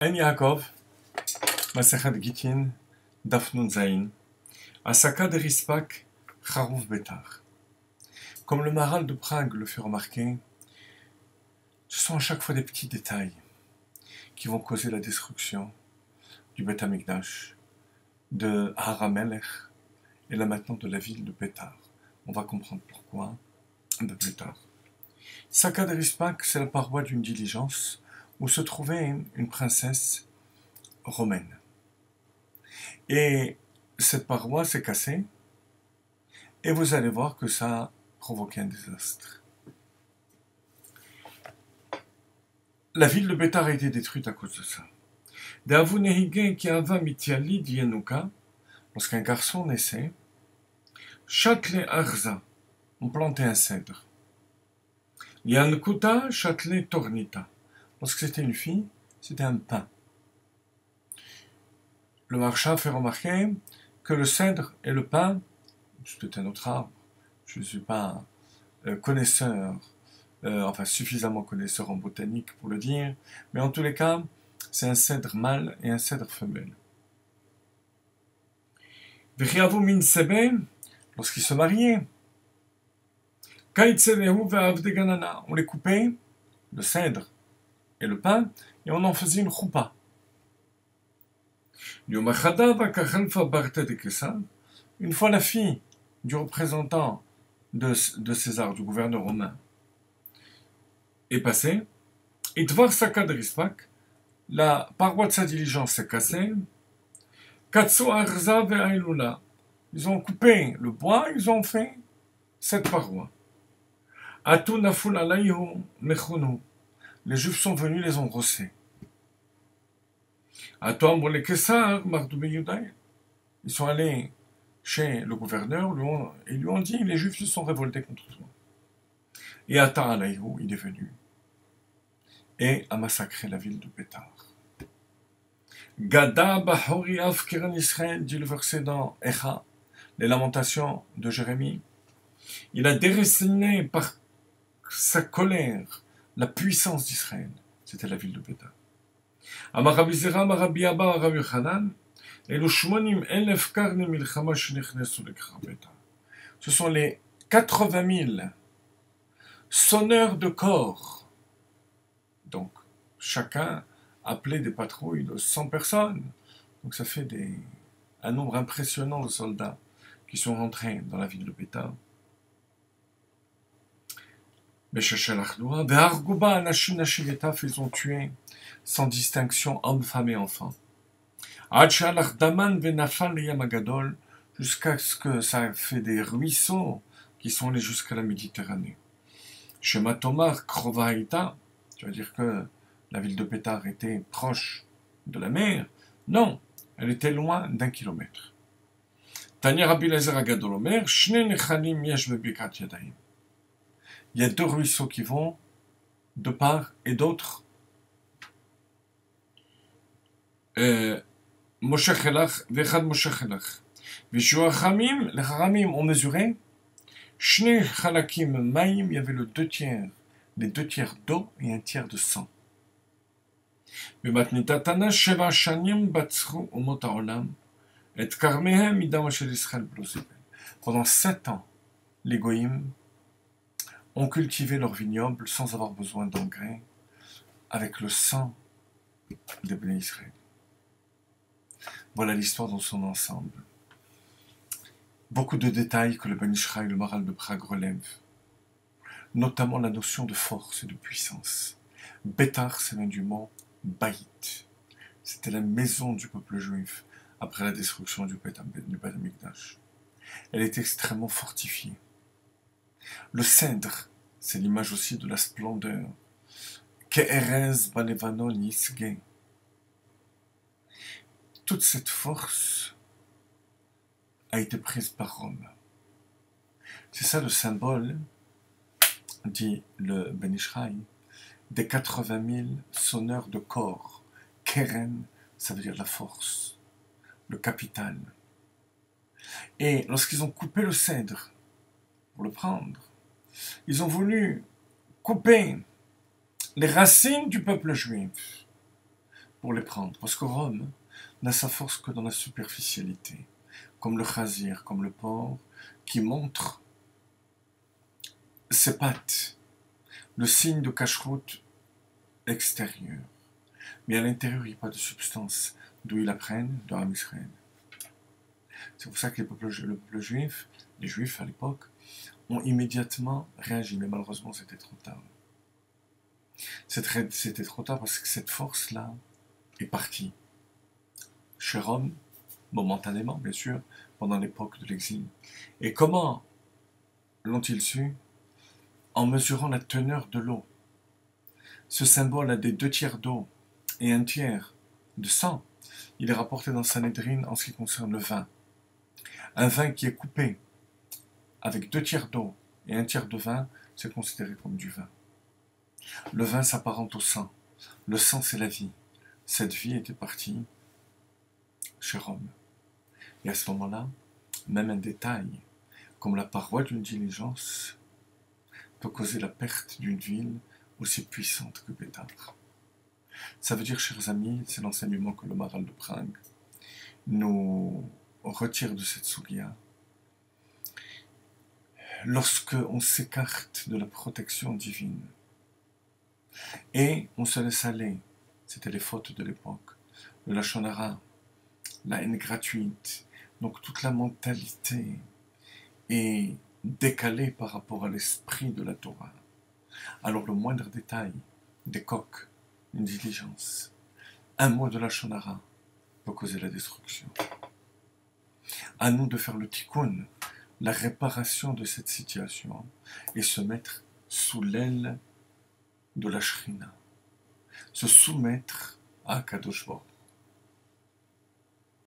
En Yaakov, Masechet Gittin, Daf Nun Zayin, Asaka de Rispak, Charouf Betar. Comme le Maharal de Prague le fait remarquer, ce sont à chaque fois des petits détails qui vont causer la destruction du Beth Amikdash, de Haramelech, et là maintenant de la ville de Betar. On va comprendre pourquoi un peu plus tard. Saka de Rispak, c'est la paroi d'une diligence où se trouvait une princesse romaine. Et cette paroi s'est cassée, et vous allez voir que ça a provoqué un désastre. La ville de Bétar a été détruite à cause de ça. Lorsqu'un garçon naissait, Châtelet Arza, on plantait un cèdre. Yankuta Châtelet Tornita. Lorsque c'était une fille, c'était un pin. Le marchand fait remarquer que le cèdre et le pin, c'était un autre arbre. Je ne suis pas connaisseur, suffisamment connaisseur en botanique pour le dire, mais en tous les cas, c'est un cèdre mâle et un cèdre femelle. Lorsqu'ils se mariaient, on les coupait, le cèdre et le pin, et on en faisait une choupa. Une fois la fille du représentant de César, du gouverneur romain, est passée, et Dvar Saka de Rispak, la paroi de sa diligence s'est cassée, Katsu Arza ve'ailula, ils ont coupé le bois, ils ont fait cette paroi. Atu naful alayhu mechunu, les Juifs sont venus, les ont rossés. Atu amrole Kesar mardu beyudai, ils sont allés chez le gouverneur et lui ont dit, les Juifs se sont révoltés contre toi. Et Ata alayhu, il est venu et a massacré la ville de Bétar. Gada Bahori Afkiran Israël, dit le verset dans Echa, les lamentations de Jérémie. Il a déraciné par sa colère la puissance d'Israël. C'était la ville de Bétar. Amarabizera, Marabiaba, Rabbi Hanan, et le Shmonim Elef Karne Milchama Shenichnesu le Bétar. Ce sont les 80 000 sonneurs de corps. Donc, chacun appelait des patrouilles de 100 personnes. Donc, ça fait un nombre impressionnant de soldats qui sont rentrés dans la ville de Bétar. Ils ont tué sans distinction hommes, femmes et enfants. Jusqu'à ce que ça fait des ruisseaux qui sont allés jusqu'à la Méditerranée. Chez Matomar, Krovaïta, tu vas dire que la ville de Bétar était proche de la mer. Non, elle était loin d'1 kilomètre. Tanya Rabbi Eliezer Agadol Omer, Shne Nechanim Yesh Bebikat Yadayim. Il y a 2 ruisseaux qui vont de part et d'autre. Moshechelach, Vechad Moshechelach. Vishuachamim, les Haramim ont mesuré. Shne Chalakim Maim, il y avait les 2 tiers d'eau et 1 tiers de sang. Pendant 7 ans, les Goïms ont cultivé leur vignoble sans avoir besoin d'engrais, avec le sang des Bnei Israël. Voilà l'histoire dans son ensemble. Beaucoup de détails que le Ben Ishraï, le Maharal de Prague relève, notamment la notion de force et de puissance. Bétar, c'est l'un du mot Baït. C'était la maison du peuple juif après la destruction du Beth Amikdash. Elle est extrêmement fortifiée. Le cèdre, c'est l'image aussi de la splendeur. Ke'erez balevanon yisge. Toute cette force a été prise par Rome. C'est ça le symbole, dit le Ben Ishraï, des 80 000 sonneurs de corps. Keren, ça veut dire la force, le capital. Et lorsqu'ils ont coupé le cèdre pour le prendre, ils ont voulu couper les racines du peuple juif. pour les prendre. Parce que Rome n'a sa force que dans la superficialité, comme le chazir, comme le porc, qui montre ses pattes, le signe de cacheroute extérieur. Mais à l'intérieur, il n'y a pas de substance, d'où ils apprennent de Ham Israël. C'est pour ça que le peuple juif, les juifs à l'époque, ont immédiatement réagi, mais malheureusement c'était trop tard. C'était trop tard parce que cette force-là est partie. Chez Rome, momentanément bien sûr, pendant l'époque de l'exil. Et comment l'ont-ils su? En mesurant la teneur de l'eau. Ce symbole a des 2 tiers d'eau et 1 tiers de sang. Il est rapporté dans Sanhedrin en ce qui concerne le vin. Un vin qui est coupé avec 2 tiers d'eau et 1 tiers de vin, c'est considéré comme du vin. Le vin s'apparente au sang. Le sang, c'est la vie. Cette vie était partie chez Rome. Et à ce moment-là, même un détail, comme la paroi d'une diligence, peut causer la perte d'une ville aussi puissante que Bétar. Ça veut dire, chers amis, c'est l'enseignement que le Maharal de Prague nous retire de cette sougia. Lorsque on s'écarte de la protection divine et on se laisse aller, c'était les fautes de l'époque, le lachon hara, la haine gratuite, donc toute la mentalité est décalée par rapport à l'esprit de la Torah. Alors le moindre détail, des coques, une diligence, un mot de lachon hara peut causer la destruction. À nous de faire le tikkun, la réparation de cette situation et se mettre sous l'aile de la Shrina, se soumettre à Kadosh Baruch Hu.